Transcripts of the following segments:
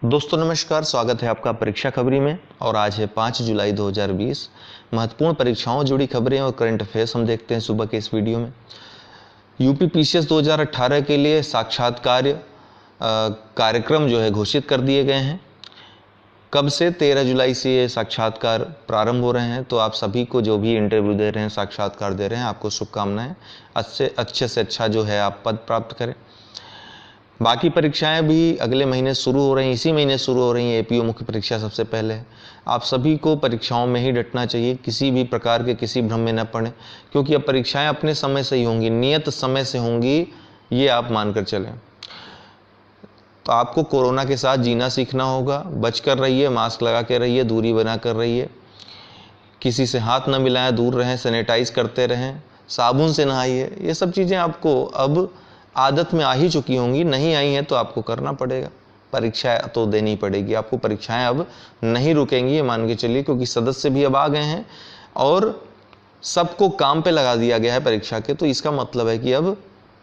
दोस्तों नमस्कार, स्वागत है आपका परीक्षा खबरी में। और आज है 5 जुलाई 2020। महत्वपूर्ण परीक्षाओं जुड़ी खबरें और करंट अफेयर्स हम देखते हैं सुबह के इस वीडियो में। यूपी पीसीएस 2018 के लिए साक्षात्कार कार्यक्रम जो है घोषित कर दिए गए हैं। कब से? 13 जुलाई से ये साक्षात्कार प्रारंभ हो रहे हैं। तो आप सभी को जो भी इंटरव्यू दे रहे हैं, साक्षात्कार दे रहे हैं, आपको शुभकामनाएं। अच्छे से अच्छा जो है आप पद प्राप्त करें। बाकी परीक्षाएं भी अगले महीने शुरू हो रही हैं, इसी महीने शुरू हो रही हैं। एपीओ मुख्य परीक्षा सबसे पहले है। आप सभी को परीक्षाओं में ही डटना चाहिए, किसी भी प्रकार के किसी भ्रम में न पड़ें, क्योंकि अब परीक्षाएं अपने समय से ही होंगी, नियत समय से होंगी, ये आप मानकर चलें। तो आपको कोरोना के साथ जीना सीखना होगा। बच कर रहिए, मास्क लगा के रहिए, दूरी बना कर रहिए, किसी से हाथ न मिलाएं, दूर रहें, सैनिटाइज करते रहें, साबुन से नहाइए। ये सब चीज़ें आपको अब आदत में आ ही चुकी होंगी, नहीं आई हैं तो आपको करना पड़ेगा। परीक्षा तो देनी पड़ेगी आपको, परीक्षाएं अब नहीं रुकेंगी, ये मान के चलिए, क्योंकि सदस्य भी अब आ गए हैं और सबको काम पे लगा दिया गया है परीक्षा के। तो इसका मतलब है कि अब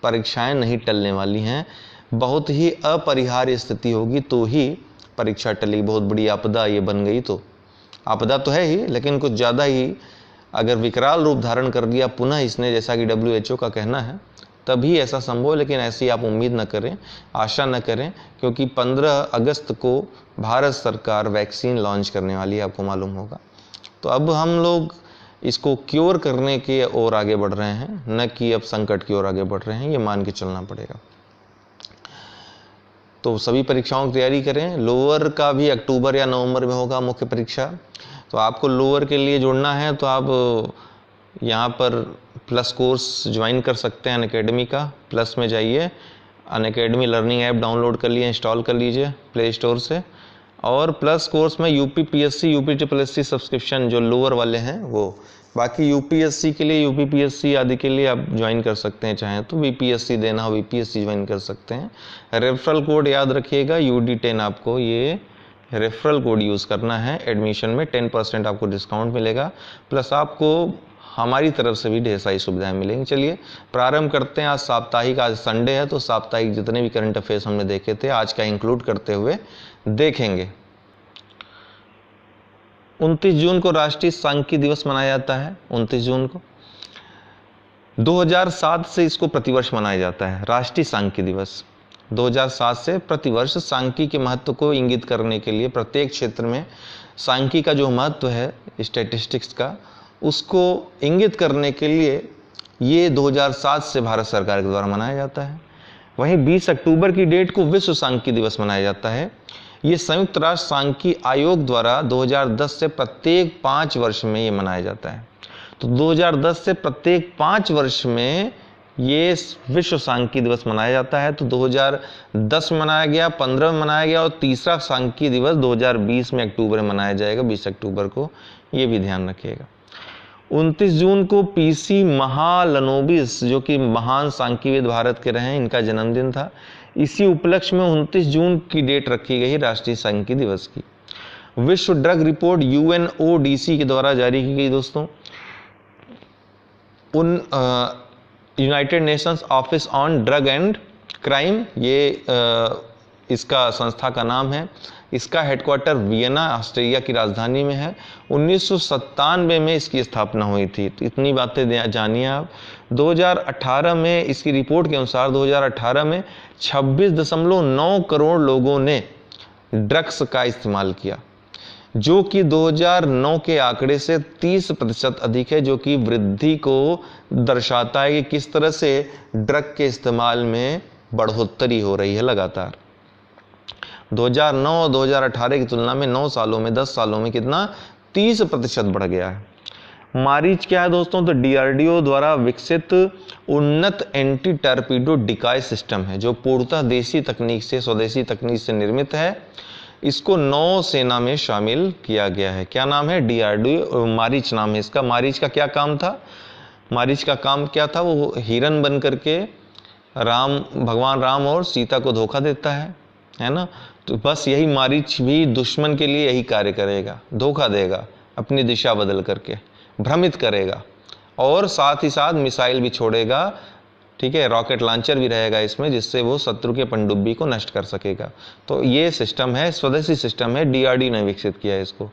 परीक्षाएं नहीं टलने वाली हैं। बहुत ही अपरिहार्य स्थिति होगी तो ही परीक्षा टलेगी। बहुत बड़ी आपदा ये बन गई तो, आपदा तो है ही, लेकिन कुछ ज़्यादा ही अगर विकराल रूप धारण कर दिया पुनः इसने, जैसा कि WHO का कहना है, तभी ऐसा संभव है। लेकिन ऐसी आप उम्मीद न करें, आशा न करें, क्योंकि 15 अगस्त को भारत सरकार वैक्सीन लॉन्च करने वाली है, आपको मालूम होगा। तो अब हम लोग इसको क्योर करने के ओर आगे बढ़ रहे हैं, न कि अब संकट की ओर आगे बढ़ रहे हैं, ये मान के चलना पड़ेगा। तो सभी परीक्षाओं की तैयारी करें। लोअर का भी अक्टूबर या नवंबर में होगा मुख्य परीक्षा। तो आपको लोअर के लिए जुड़ना है तो आप यहाँ पर प्लस कोर्स ज्वाइन कर सकते हैं अनअकैडमी का। प्लस में जाइए, अनअकैडमी लर्निंग ऐप डाउनलोड कर लिए, इंस्टॉल कर लीजिए प्ले स्टोर से। और प्लस कोर्स में UP PSC, UP SSSC subscription जो लोअर वाले हैं वो। बाकी यूपीएससी के लिए, यूपी पीएससी आदि के लिए आप ज्वाइन कर सकते हैं, चाहें तो बीपीएससी देना हो बीपीएससी ज्वाइन कर सकते हैं। रेफरल कोड याद रखिएगा UD10, आपको ये रेफरल कोड यूज़ करना है। एडमिशन में 10% आपको डिस्काउंट मिलेगा, प्लस आपको हमारी तरफ से भी ढेर सारी सुविधाएं मिलेंगी। चलिए प्रारंभ करते हैं। आज साप्ताहिक, आज संडे है तो साप्ताहिक जितने भी करंट अफेयर्स हमने देखे थे आज का इंक्लूड करते हुए देखेंगे। 29 जून को राष्ट्रीय सांख्यिकी दिवस मनाया जाता है। 29 जून को 2007 से इसको प्रतिवर्ष मनाया जाता है। राष्ट्रीय सांख्यिकी दिवस 2007 से प्रतिवर्ष सांख्यिकी के महत्व को इंगित करने के लिए, प्रत्येक क्षेत्र में सांख्यिकी का जो महत्व है स्टैटिस्टिक्स का, उसको इंगित करने के लिए ये 2007 से भारत सरकार के द्वारा मनाया जाता है। वहीं 20 अक्टूबर की डेट को विश्व सांख्यिकी दिवस मनाया जाता है। ये संयुक्त राष्ट्र सांख्यिकी आयोग द्वारा 2010 से प्रत्येक 5 वर्ष में ये मनाया जाता है। तो 2010 से प्रत्येक 5 वर्ष में ये विश्व सांख्यिकी दिवस मनाया जाता है। तो 2010 में मनाया गया, 15 में मनाया गया, और तीसरा सांख्यिकी दिवस 2020 में अक्टूबर में मनाया जाएगा, 20 अक्टूबर को। ये भी ध्यान रखिएगा। 29 जून को PC महालनोबिस, जो कि महान सांख्यिकीविद भारत के रहे हैं, इनका जन्मदिन था। इसी उपलक्ष्य में 29 जून की डेट रखी गई राष्ट्रीय सांख्यिकी दिवस की। विश्व ड्रग रिपोर्ट UNODC के द्वारा जारी की गई। दोस्तों, United Nations office on drug and crime, ये इसका संस्था का नाम है। इसका हेडक्वार्टर वियना, ऑस्ट्रिया की राजधानी में है। 1997 में इसकी स्थापना हुई थी। तो इतनी बातें जानिए आप। 2018 में इसकी रिपोर्ट के अनुसार 2018 में 26.9 करोड़ लोगों ने ड्रग्स का इस्तेमाल किया, जो कि 2009 के आंकड़े से 30% अधिक है, जो कि वृद्धि को दर्शाता है कि किस तरह से ड्रग के इस्तेमाल में बढ़ोतरी हो रही है लगातार। 2009 और 2018 की तुलना में 9 सालों में, 10 सालों में कितना 30% बढ़ गया है। मारीच क्या है दोस्तों? तो DRDO द्वारा विकसित उन्नत एंटी टॉर्पीडो डिकाय सिस्टम है, जो पूर्णतः देसी तकनीक से, स्वदेशी तकनीक से निर्मित है। इसको नौसेना में शामिल किया गया है। क्या नाम है? DRDO मारीच नाम है इसका। मारीच का क्या काम था? मारीच का काम क्या था? वो हिरन बन करके भगवान राम और सीता को धोखा देता है ना। तो बस यही मारीच भी दुश्मन के लिए यही कार्य करेगा, धोखा देगा, अपनी दिशा बदल करके भ्रमित करेगा, और साथ ही साथ मिसाइल भी छोड़ेगा ठीक है, रॉकेट लॉन्चर भी रहेगा इसमें, जिससे वो शत्रु के पनडुब्बी को नष्ट कर सकेगा। तो ये सिस्टम है, स्वदेशी सिस्टम है, डीआरडी ने विकसित किया है इसको।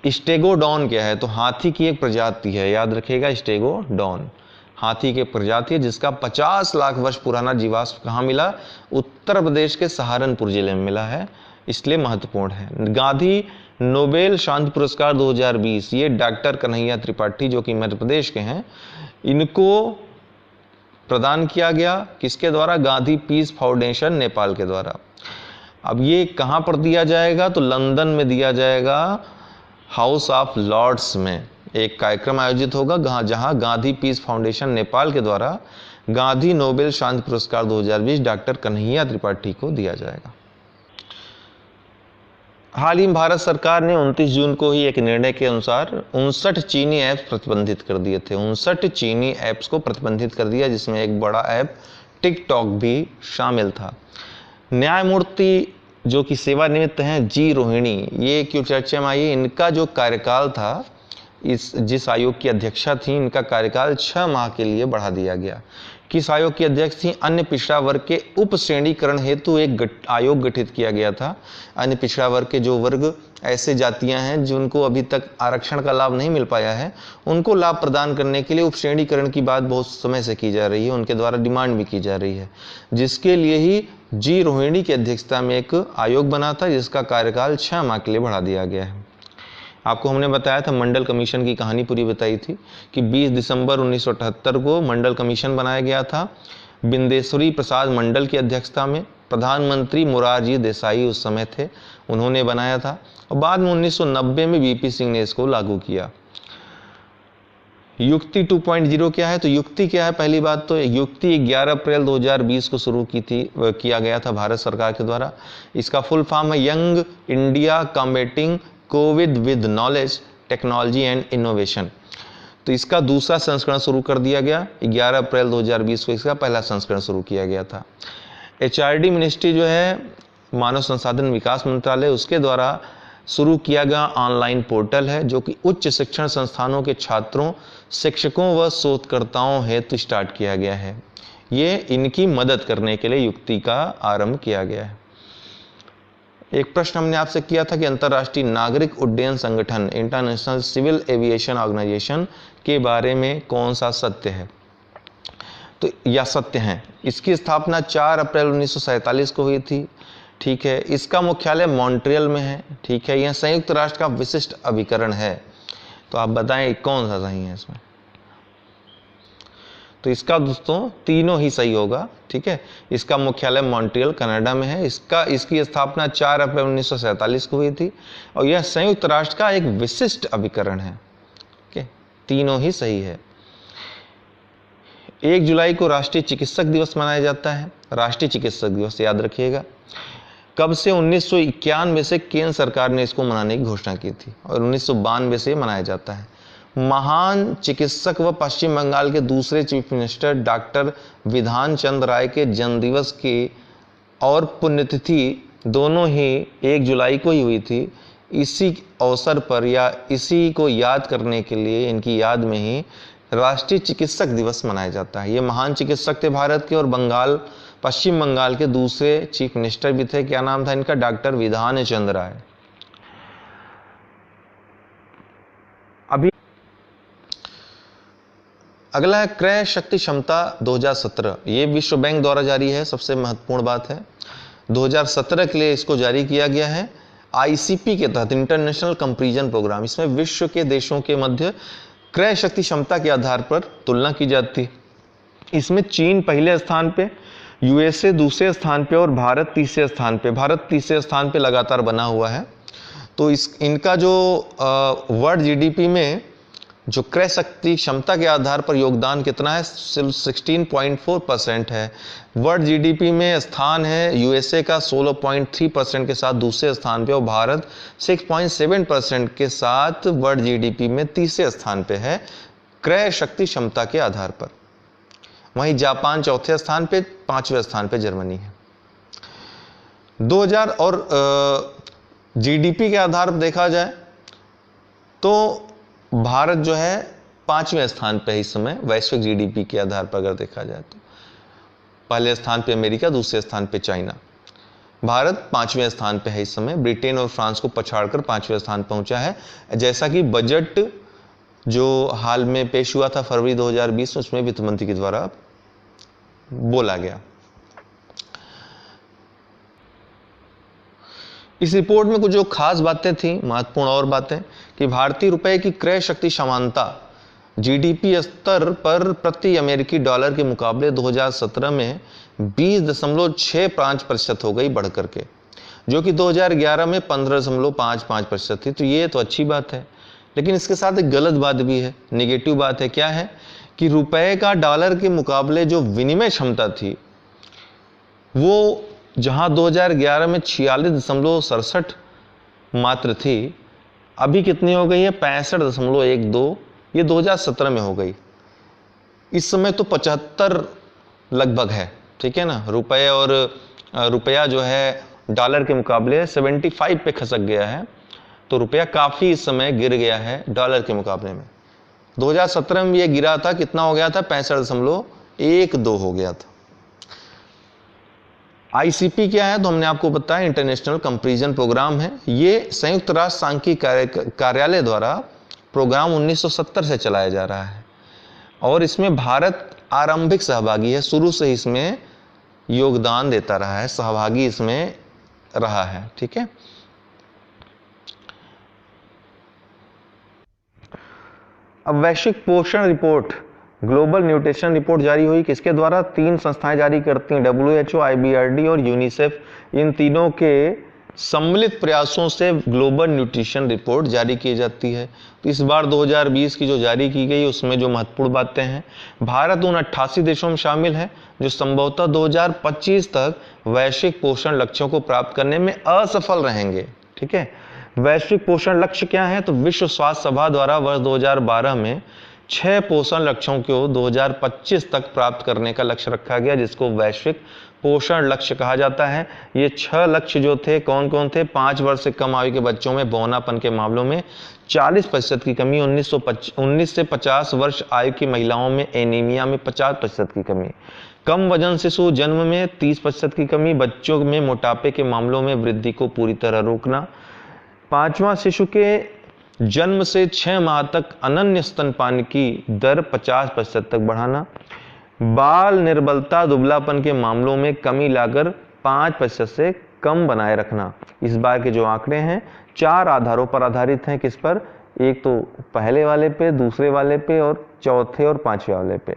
स्टेगोडॉन क्या है? तो हाथी की एक प्रजाति है, याद रखिएगा, स्टेगोडॉन हाथी की प्रजाति है, जिसका 50 लाख वर्ष पुराना जीवाश्म कहाँ मिला? उत्तर प्रदेश के सहारनपुर जिले में मिला है, इसलिए महत्वपूर्ण है। गांधी नोबेल शांति पुरस्कार 2020, ये डॉक्टर कन्हैया त्रिपाठी जो कि मध्य प्रदेश के हैं, इनको प्रदान किया गया। किसके द्वारा? गांधी पीस फाउंडेशन नेपाल के द्वारा। अब ये कहाँ पर दिया जाएगा? तो लंदन में दिया जाएगा, हाउस ऑफ लॉर्ड्स में एक कार्यक्रम आयोजित होगा जहां गांधी पीस फाउंडेशन नेपाल के द्वारा गांधी नोबेल शांति पुरस्कार 2020 डॉक्टर कन्हैया त्रिपाठी को दिया जाएगा। हाल ही में भारत सरकार ने 29 जून को ही एक निर्णय के अनुसार 59 चीनी ऐप्स प्रतिबंधित कर दिए थे। 59 चीनी ऐप्स को प्रतिबंधित कर दिया, जिसमें एक बड़ा ऐप टिकटॉक भी शामिल था। न्यायमूर्ति जो कि सेवानिवृत्त हैं जी रोहिणी, ये क्यों चर्चा में आई? इनका जो कार्यकाल था, जिस आयोग की अध्यक्षा थी, इनका कार्यकाल 6 माह के लिए बढ़ा दिया गया। किस आयोग की अध्यक्ष थी? अन्य पिछड़ा वर्ग के उप श्रेणीकरण हेतु एक आयोग गठित किया गया था। अन्य पिछड़ा वर्ग के जो वर्ग, ऐसे जातियां हैं जिनको अभी तक आरक्षण का लाभ नहीं मिल पाया है, उनको लाभ प्रदान करने के लिए उप श्रेणीकरण की बात बहुत समय से की जा रही है, उनके द्वारा डिमांड भी की जा रही है, जिसके लिए ही जी रोहिणी की अध्यक्षता में एक आयोग बना था, जिसका कार्यकाल 6 माह के लिए बढ़ा दिया गया है। आपको हमने बताया था, मंडल कमीशन की कहानी पूरी बताई थी कि 20 दिसंबर 1978 को मंडल कमीशन बनाया गया था, बिंदेश्वरी प्रसाद मंडल की अध्यक्षता में। प्रधानमंत्री मोरारजी देसाई उस समय थे, उन्होंने बनाया था, और बाद में 1990 में वीपी सिंह ने इसको लागू किया। युक्ति 2.0 क्या है? तो युक्ति क्या है? पहली बात तो युक्ति 11 अप्रैल 2020 को शुरू किया गया था भारत सरकार के द्वारा। इसका फुल फॉर्म है young India combating Covid with knowledge technology and innovation. तो इसका दूसरा संस्करण शुरू कर दिया गया। 11 अप्रैल 2020 को इसका पहला संस्करण शुरू किया गया था। एचआरडी मिनिस्ट्री जो है, मानव संसाधन विकास मंत्रालय, उसके द्वारा शुरू किया गया ऑनलाइन पोर्टल है, जो कि उच्च शिक्षण संस्थानों के छात्रों, शिक्षकों व शोधकर्ताओं हेतु स्टार्ट किया गया है। ये इनकी मदद करने के लिए युक्ति का आरंभ किया गया है। एक प्रश्न हमने आपसे किया था कि अंतर्राष्ट्रीय नागरिक उड्डयन संगठन इंटरनेशनल सिविल एविएशन ऑर्गेनाइजेशन के बारे में कौन सा सत्य है? तो यह सत्य है। इसकी स्थापना 4 अप्रैल 1947 को हुई थी, ठीक है। इसका मुख्यालय मॉन्ट्रियल में है, ठीक है। यह संयुक्त राष्ट्र का विशिष्ट अभिकरण है। तो आप बताएं कौन सा सही है इसमें? तो इसका दोस्तों तीनों ही सही होगा, ठीक है। इसका मुख्यालय मॉन्ट्रियल कनाडा में है। इसकी स्थापना 4 अप्रैल 1947 को हुई थी, और यह संयुक्त राष्ट्र का एक विशिष्ट अभिकरण है। ओके, तीनों ही सही है। 1 जुलाई को राष्ट्रीय चिकित्सक दिवस मनाया जाता है। राष्ट्रीय चिकित्सक दिवस याद रखिएगा। कब से? 1991 से केंद्र सरकार ने इसको मनाने की घोषणा की थी, और 1992 से मनाया जाता है। महान चिकित्सक व पश्चिम बंगाल के दूसरे chief minister doctor Bidhan Chandra राय के जन्मदिवस की और पुण्यतिथि दोनों ही 1 जुलाई को ही हुई थी। इसी अवसर पर या इसी को याद करने के लिए, इनकी याद में ही राष्ट्रीय चिकित्सक दिवस मनाया जाता है। ये महान चिकित्सक थे भारत के, और पश्चिम बंगाल के दूसरे चीफ मिनिस्टर भी थे। क्या नाम था इनका? डॉक्टर विधान चंद्र राय। अभी अगला है क्रय शक्ति क्षमता 2017। ये विश्व बैंक द्वारा जारी है, सबसे महत्वपूर्ण बात है। 2017 के लिए इसको जारी किया गया है आईसीपी के तहत, इंटरनेशनल कंपैरिजन प्रोग्राम। इसमें विश्व के देशों के मध्य क्रय शक्ति क्षमता के आधार पर तुलना की जाती है। इसमें चीन पहले स्थान पे, यूएसए दूसरे स्थान पे और भारत तीसरे स्थान पे। भारत तीसरे स्थान पे लगातार बना हुआ है। तो इनका जो वर्ल्ड जीडीपी में जो क्रय शक्ति क्षमता के आधार पर योगदान कितना है? सिर्फ 16.4% है। वर्ल्ड जीडीपी में स्थान है यूएसए का 16.3% के साथ दूसरे स्थान पे, और भारत 6.7% के साथ वर्ल्ड जीडीपी में तीसरे स्थान पे है क्रय शक्ति क्षमता के आधार पर। वहीं जापान चौथे स्थान पे, 5वें स्थान पे जर्मनी है। 2000 और जीडीपी के आधार पर देखा जाए तो भारत जो है 5वें स्थान पे है इस समय वैश्विक जीडीपी के आधार पर अगर देखा जाए तो। पहले स्थान पे अमेरिका, दूसरे स्थान पे चाइना। भारत 5वें स्थान पे है इस समय, ब्रिटेन और फ्रांस को पछाड़कर 5वें स्थान पहुंचा है। जैसा कि बजट जो हाल में पेश हुआ था फरवरी 2020 में, उसमें वित्त मंत्री के द्वारा बोला गया। इस रिपोर्ट में कुछ जो खास बातें थी, महत्वपूर्ण और बातें, कि भारतीय रुपए की क्रय शक्ति समानता जीडीपी स्तर पर प्रति अमेरिकी डॉलर के मुकाबले 2017 में 20.65% हो गई बढ़ करके, जो कि 2011 में 15.55% थी। तो ये तो अच्छी बात है, लेकिन इसके साथ एक गलत बात भी है, नेगेटिव बात है। क्या है कि रुपए का डॉलर के मुकाबले जो विनिमय क्षमता थी वो जहां 2011 में 46.67 मात्र थी, अभी कितनी हो गई है? 65.12। ये 2017 में हो गई। इस समय तो 75 लगभग है, ठीक है ना। रुपए और रुपया जो है डॉलर के मुकाबले 75 पे खसक गया है, तो रुपया काफी इस समय गिर गया है डॉलर के मुकाबले में। 2017 में ये गिरा था, कितना हो गया था? 65.12 हो गया था। आईसीपी क्या है? तो हमने आपको बताया, इंटरनेशनल कंपैरिजन प्रोग्राम है। ये संयुक्त राष्ट्र सांख्यिकी कार्यालय द्वारा प्रोग्राम 1970 से चलाया जा रहा है और इसमें भारत आरंभिक सहभागी है, शुरू से इसमें योगदान देता रहा है, सहभागी इसमें रहा है, ठीक है। अब वैश्विक पोषण रिपोर्ट, ग्लोबल न्यूट्रिशन रिपोर्ट जारी हुई। किसके द्वारा? 3 संस्थाएं जारी करती हैं, WHO, IBRD और यूनिसेफ। इन तीनों के सम्मिलित प्रयासों से ग्लोबल न्यूट्रिशन रिपोर्ट जारी की जाती है। तो इस बार 2020 की जो जारी की गई उसमें जो महत्वपूर्ण बातें हैं, भारत उन 88 देशों में शामिल है जो संभवतः 2025 तक वैश्विक पोषण लक्ष्यों को प्राप्त करने में असफल रहेंगे, ठीक है। वैश्विक पोषण लक्ष्य क्या है? तो विश्व स्वास्थ्य सभा द्वारा वर्ष 2012 में 6 पोषण लक्ष्यों को 2025 तक प्राप्त करने का लक्ष्य रखा गया, जिसको वैश्विक पोषण लक्ष्य कहा जाता है। ये 6 लक्ष्य जो थे, कौन कौन थे? 5 वर्ष से कम आयु के बच्चों में बौनापन के मामलों में 40% की कमी, 19 से 50 वर्ष आयु की महिलाओं में एनीमिया में 50% की कमी, कम वजन शिशु जन्म में 30% की कमी, बच्चों में मोटापे के मामलों में वृद्धि को पूरी तरह रोकना, 5वां शिशु के जन्म से 6 माह तक अनन्य स्तनपान की दर 50% तक बढ़ाना, बाल निर्बलता दुबलापन के मामलों में कमी लाकर 5% से कम बनाए रखना। इस बार के जो आंकड़े हैं 4 आधारों पर आधारित हैं। किस पर? एक तो पहले वाले पे, दूसरे वाले पे और चौथे और 5वें वाले पे,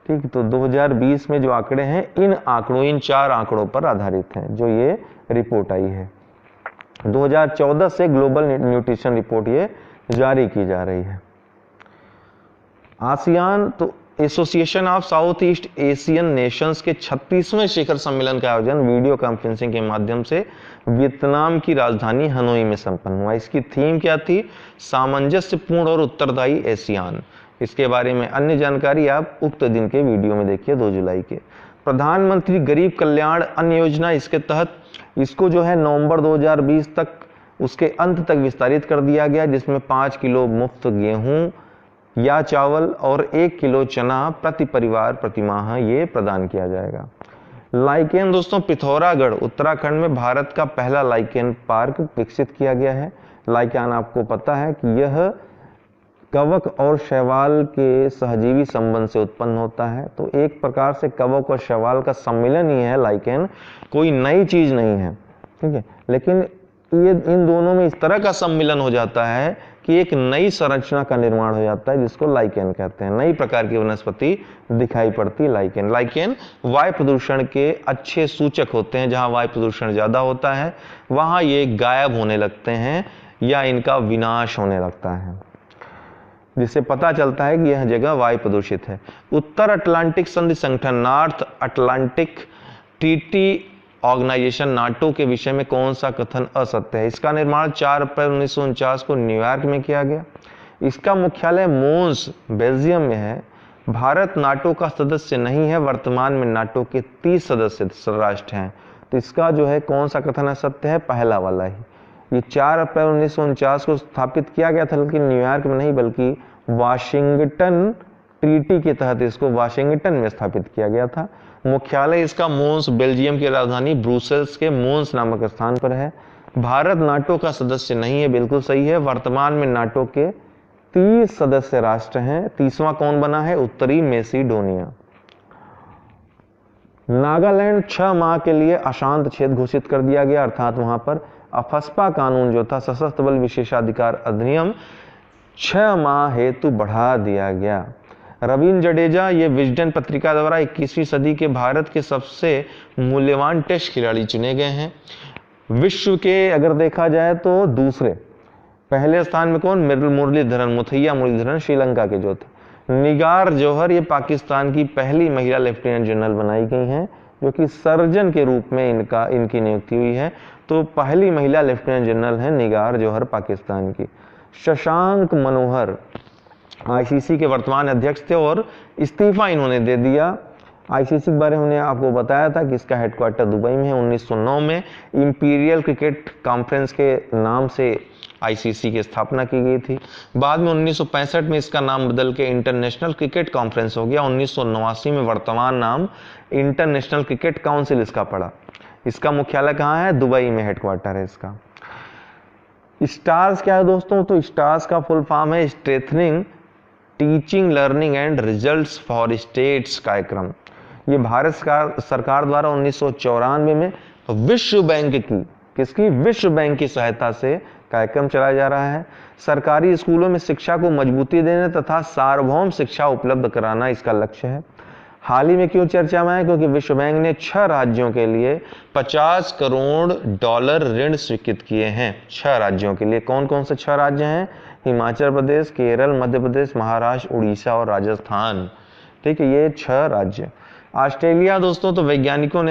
ठीक। तो 2020 में जो आंकड़े हैं इन 4 आंकड़ों पर आधारित हैं जो ये रिपोर्ट आई है। 2014 से ग्लोबल न्यूट्रिशन रिपोर्ट ये जारी की जा रही है। आसियान तो association of south east Asian Nations के 36वें शिखर सम्मेलन का आयोजन वीडियो कॉन्फ्रेंसिंग के माध्यम से वियतनाम की राजधानी हनोई में संपन्न हुआ। इसकी थीम क्या थी? सामंजस्यपूर्ण और उत्तरदायी एशियान। इसके बारे में अन्य जानकारी आप उक्त दिन के वीडियो में देखिए, 2 जुलाई के। प्रधानमंत्री गरीब कल्याण अन्न योजना, इसके तहत इसको जो है नवंबर 2020 तक, उसके अंत तक विस्तारित कर दिया गया, जिसमें 5 किलो मुफ्त गेहूं या चावल और 1 किलो चना प्रति परिवार प्रति माह ये प्रदान किया जाएगा। लाइकेन दोस्तों, पिथौरागढ़ उत्तराखंड में भारत का पहला लाइकेन पार्क विकसित किया गया है। लाइकेन आपको पता है कि यह कवक और शैवाल के सहजीवी संबंध से उत्पन्न होता है। तो एक प्रकार से कवक और शैवाल का सम्मिलन ही है लाइकेन, कोई नई चीज नहीं है, ठीक है। लेकिन ये इन दोनों में इस तरह का सम्मिलन हो जाता है कि एक नई संरचना का निर्माण हो जाता है, जिसको लाइकेन कहते हैं। नई प्रकार की वनस्पति दिखाई पड़ती लाइकेन। लाइकेन वायु प्रदूषण के अच्छे सूचक होते हैं। जहां वायु प्रदूषण ज्यादा होता है वहां ये गायब होने लगते हैं या इनका विनाश होने लगता है, जिससे पता चलता है कि यह जगह वायु प्रदूषित है। उत्तर अटलांटिक संधि संगठन, North Atlantic Treaty Organization, NATO के विषय में कौन सा कथन असत्य है? इसका निर्माण 4 अप्रैल 1949 को न्यूयॉर्क में किया गया। इसका मुख्यालय मोन्स बेल्जियम में है। भारत नाटो का सदस्य नहीं है। वर्तमान में नाटो के 30 सदस्य राष्ट्र हैं। तो इसका जो है कौन सा कथन असत्य है? पहला वाला ही। ये 4 अप्रैल 1949 को स्थापित किया गया था, लेकिन न्यूयॉर्क में नहीं बल्कि वाशिंगटन ट्रीटी के तहत इसको वाशिंगटन में स्थापित किया गया था। मुख्यालय इसका मोन्स, बेल्जियम की राजधानी ब्रुसेल्स के मोन्स नामक स्थान पर है। भारत नाटो का सदस्य नहीं है, बिल्कुल सही है। वर्तमान में नाटो के 30 सदस्य राष्ट्र हैं। 30वां कौन बना है? उत्तरी मैसेडोनिया। नागालैंड 6 माह के लिए अशांत क्षेत्र घोषित कर दिया गया, अर्थात वहां पर अफस्पा कानून जो था, सशस्त्र बल विशेषाधिकार अधिनियम, 6 माह हेतु बढ़ा दिया गया। रवींद्र जडेजा ये विजडन पत्रिका द्वारा 21वीं सदी के भारत के सबसे मूल्यवान टेस्ट खिलाड़ी चुने गए हैं। विश्व के अगर देखा जाए तो दूसरे, पहले स्थान में कौन? मुरलीधरन, मुथैया मुरलीधरन श्रीलंका के जो थे। निगार जौहर ये पाकिस्तान की पहली महिला लेफ्टिनेंट जनरल बनाई गई हैं, जो कि सर्जन के रूप में इनकी नियुक्ति हुई है। तो पहली महिला लेफ्टिनेंट जनरल है निगार जौहर पाकिस्तान की। शशांक मनोहर आईसीसी के वर्तमान अध्यक्ष थे और इस्तीफा इन्होंने दे दिया। आईसीसी के बारे में हमने आपको बताया था कि इसका हेडक्वार्टर दुबई में है। 1909 में इंपीरियल क्रिकेट कॉन्फ्रेंस के नाम से आईसीसी की स्थापना की गई थी। बाद में 1965 में इसका नाम बदल के इंटरनेशनल क्रिकेट कॉन्फ्रेंस हो गया। 1989 में वर्तमान नाम इंटरनेशनल क्रिकेट काउंसिल इसका पड़ा। इसका मुख्यालय कहाँ है? दुबई में हेडक्वार्टर है इसका। स्टार्स क्या है दोस्तों? तो स्टार्स का फुल फॉर्म है strengthening teaching learning and results for states कार्यक्रम। ये भारत सरकार द्वारा 1994 में विश्व बैंक की, किसकी? विश्व बैंक की सहायता से कार्यक्रम चलाया जा रहा है। सरकारी स्कूलों में शिक्षा को मजबूती देने तथा सार्वभौम शिक्षा उपलब्ध कराना इसका लक्ष्य है। हाल ही में क्यों चर्चा में है? क्योंकि विश्व बैंक ने 6 राज्यों के लिए $50 करोड़ ऋण स्वीकृत किए हैं। 6 राज्यों के लिए। कौन कौन से 6 राज्य हैं? हिमाचल प्रदेश, केरल, मध्य प्रदेश, महाराष्ट्र, उड़ीसा और राजस्थान। ठीक है, ये 6 राज्य। ऑस्ट्रेलिया दोस्तों, तो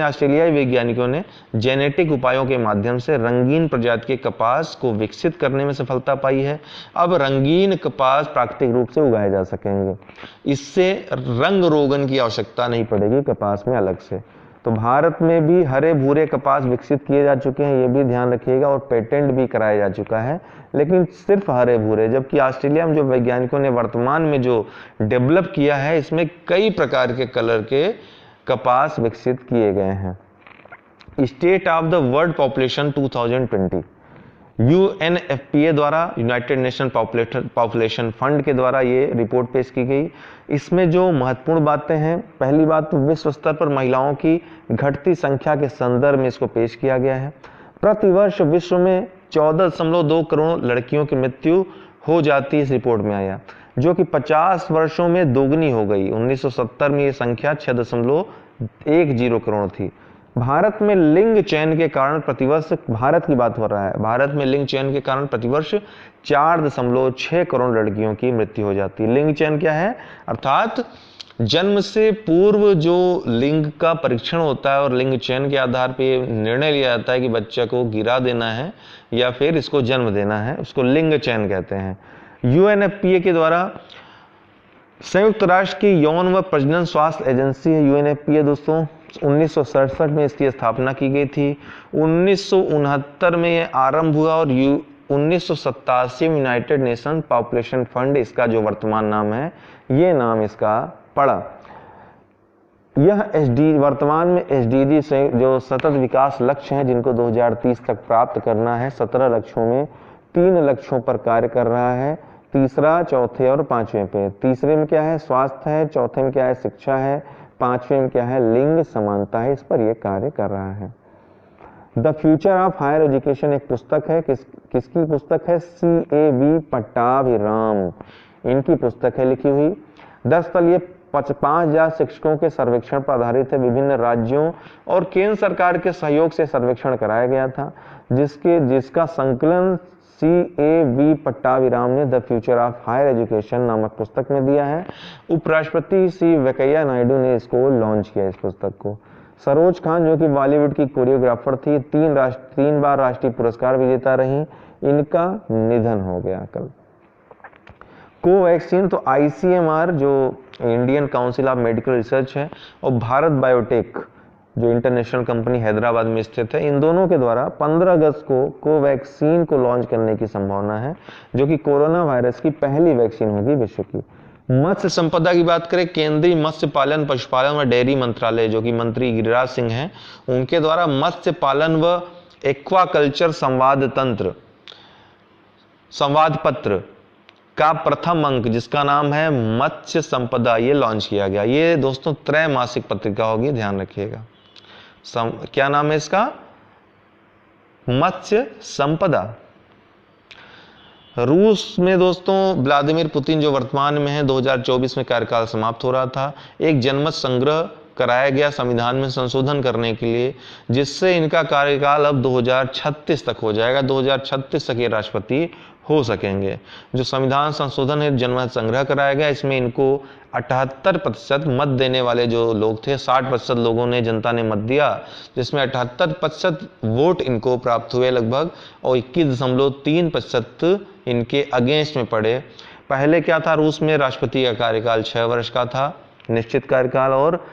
ऑस्ट्रेलियाई वैज्ञानिकों ने जेनेटिक उपायों के माध्यम से रंगीन प्रजाति के कपास को विकसित करने में सफलता पाई है। अब रंगीन कपास प्राकृतिक रूप से उगाए जा सकेंगे। इससे रंग रोगन की आवश्यकता नहीं पड़ेगी कपास में अलग से। तो भारत में भी हरे भूरे कपास विकसित किए जा चुके हैं, ये भी ध्यान रखिएगा, और पेटेंट भी कराया जा चुका है, लेकिन सिर्फ हरे भूरे। जबकि ऑस्ट्रेलिया में जो वैज्ञानिकों ने वर्तमान में जो डेवलप किया है, इसमें कई प्रकार के कलर के कपास विकसित किए गए हैं। State of the world population 2020 UNFPA द्वारा, यूनाइटेड नेशन पॉपुलेशन फंड के द्वारा ये रिपोर्ट पेश की गई। इसमें जो महत्वपूर्ण बातें हैं, पहली बात तो विश्व स्तर पर महिलाओं की घटती संख्या के संदर्भ में इसको पेश किया गया है। प्रतिवर्ष विश्व में 14.2 करोड़ लड़कियों की मृत्यु हो जाती है, इस रिपोर्ट में आया, जो कि 50 वर्षों में दोगुनी हो गई। 1970 में ये संख्या 6.10 करोड़ थी। भारत में लिंग चयन के कारण प्रतिवर्ष, भारत की बात हो रहा है, भारत में लिंग चयन के कारण प्रतिवर्ष 4.6 करोड़ लड़कियों की मृत्यु हो जाती है। लिंग चयन क्या है? अर्थात जन्म से पूर्व जो लिंग का परीक्षण होता है और लिंग चयन के आधार पर निर्णय लिया जाता है कि बच्चा को गिरा देना है या फिर इसको जन्म देना है, उसको लिंग चयन कहते हैं। यूएनएफपीए के द्वारा, संयुक्त राष्ट्र की यौन व प्रजनन स्वास्थ्य एजेंसी है यूएनएफपीए दोस्तों, 1967 में इसकी स्थापना की गई थी। 1969 में यह आरंभ हुआ और 1987 में यूनाइटेड नेशन पॉपुलेशन फंड, इसका जो वर्तमान नाम है, ये नाम इसका पड़ा। यह वर्तमान में एसडीजी से जो सतत विकास लक्ष्य हैं, जिनको 2030 तक प्राप्त करना है, 17 लक्ष्यों में 3 लक्ष्यों पर कार्य कर रहा है। तीसरा, चौथे और 5वें पे। तीसरे में क्या है? स्वास्थ्य है। चौथे में क्या है? शिक्षा है। 5वें में क्या है? लिंग समानता है। इस पर यह कार्य कर रहा है। The future of higher education एक पुस्तक है। किसकी पुस्तक है? CAV पट्टाभिराम, इनकी पुस्तक है लिखी हुई। दरअसल ये 5,000 शिक्षकों के सर्वेक्षण पर आधारित है। विभिन्न राज्यों और केंद्र सरकार के सहयोग से सर्वेक्षण कराया गया था, जिसका संकलन CAV पट्टाभिराम ने the future of higher education नामक पुस्तक में दिया है। उपराष्ट्रपति श्री वेंकैया नायडू ने इसको लॉन्च किया, इस पुस्तक को। सरोज खान, जो कि बॉलीवुड की कोरियोग्राफर थी, 3 बार राष्ट्रीय पुरस्कार विजेता रही, इनका निधन हो गया कल। कोवैक्सीन, तो ICMR जो Indian council of medical research है, और भारत बायोटेक, जो इंटरनेशनल कंपनी हैदराबाद में स्थित है, इन दोनों के द्वारा 15 अगस्त को कोवैक्सीन को लॉन्च करने की संभावना है, जो कि कोरोना वायरस की पहली वैक्सीन होगी विश्व की। मत्स्य संपदा की बात करें, केंद्रीय मत्स्य पालन, पशुपालन व डेयरी मंत्रालय, जो कि मंत्री गिरिराज सिंह हैं, उनके द्वारा मत्स्य पालन व एक्वाकल्चर संवाद पत्र का प्रथम अंक, जिसका नाम है मत्स्य संपदा, ये लॉन्च किया गया। ये दोस्तों त्रैमासिक पत्रिका होगी, ध्यान रखिएगा। क्या नाम है इसका? मत्स्य संपदा। रूस में दोस्तों व्लादिमीर पुतिन, जो वर्तमान में है, 2024 में कार्यकाल समाप्त हो रहा था, एक जनमत संग्रह कराया गया संविधान में संशोधन करने के लिए, जिससे इनका कार्यकाल अब 2036 तक हो जाएगा। 2036 तक ये राष्ट्रपति हो सकेंगे। जो संविधान संशोधन है, जनमत संग्रह कराया गया, इसमें इनको 78% मत देने वाले जो लोग थे, 60% लोगों ने, जनता ने मत दिया, जिसमें 78% वोट इनको प्राप्त हुए लगभग, और 21.3% इनके अगेंस्ट में पड़े। पहले क्या था, रूस में राष्ट्रपति का कार्यकाल 6 वर्ष का था, निश्चित कार्यकाल, और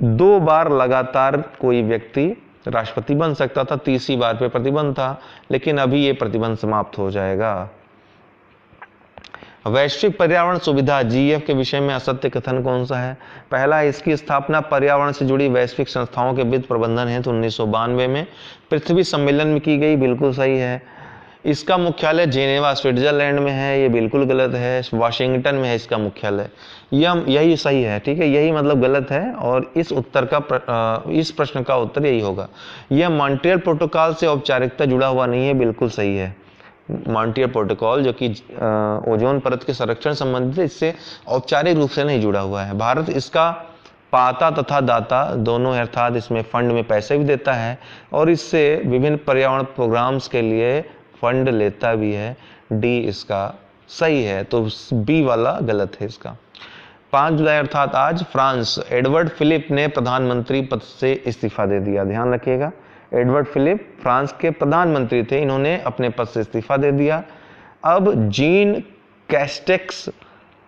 2 बार लगातार कोई व्यक्ति राष्ट्रपति बन सकता था, 30वीं बार पे प्रतिबंध था, लेकिन अभी ये प्रतिबंध समाप्त हो जाएगा। वैश्विक पर्यावरण सुविधा GF के विषय में असत्य कथन कौन सा है? पहला, इसकी स्थापना पर्यावरण से जुड़ी वैश्विक संस्थाओं के वित्त प्रबंधन हेतु 1992 में पृथ्वी सम्मेलन में की गई, बिल्कुल सही है। इसका मुख्यालय जेनेवा स्विट्जरलैंड में है, ये बिल्कुल गलत है। वाशिंगटन में है इसका मुख्यालय, यही सही है, ठीक है, यही मतलब गलत है, और इस प्रश्न का उत्तर यही होगा। यह मॉन्ट्रियल प्रोटोकॉल से औपचारिकता जुड़ा हुआ नहीं है, बिल्कुल सही है। मॉन्ट्रियल प्रोटोकॉल, जो कि ओजोन परत के संरक्षण संबंधित है, इससे औपचारिक रूप से नहीं जुड़ा हुआ है। भारत इसका पाता तथा दाता दोनों है, अर्थात इसमें फंड में पैसे भी देता है, और इससे विभिन्न पर्यावरण प्रोग्राम्स के लिए फंड लेता भी है। डी इसका सही है, तो बी वाला गलत है इसका। 5 जुलाई अर्थात आज फ्रांस, एडवर्ड फिलिप ने प्रधानमंत्री पद से इस्तीफा दे दिया। ध्यान रखिएगा, एडवर्ड फिलिप फ्रांस के प्रधानमंत्री थे, इन्होंने अपने पद से इस्तीफा दे दिया। अब जीन कैस्टेक्स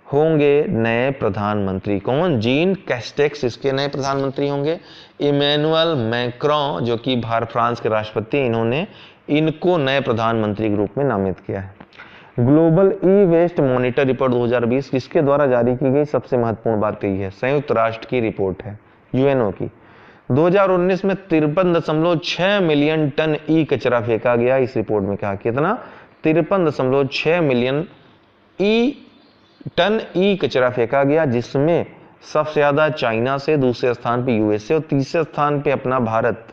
होंगे नए प्रधानमंत्री। कौन? जीन कैस्टेक्स इसके नए प्रधानमंत्री होंगे। इमैनुअल मैक्रों, जो कि फ्रांस के राष्ट्रपति, इन्होंने इनको नए प्रधानमंत्री के रूप में नामित किया है। Global e waste monitor report 2020 किसके द्वारा जारी की गई? सबसे महत्वपूर्ण बात यही है, संयुक्त राष्ट्र की रिपोर्ट है, यूएनओ की। 2019 में 53.6 मिलियन टन ई कचरा फेंका गया। इस रिपोर्ट में कहा कितना? 53.6 मिलियन टन ई कचरा फेंका गया, जिसमें सबसे ज्यादा चाइना से, दूसरे स्थान पे यूएसए और तीसरे स्थान पे अपना भारत।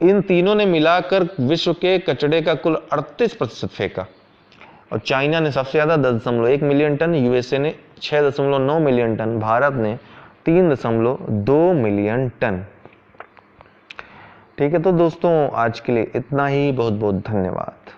इन तीनों ने मिलाकर विश्व के कचरे का कुल 38% फेंका, और चाइना ने सबसे ज्यादा 10.1 मिलियन टन, यूएसए ने 6.9 मिलियन टन, भारत ने 3.2 मिलियन टन। ठीक है, तो दोस्तों आज के लिए इतना ही। बहुत बहुत धन्यवाद।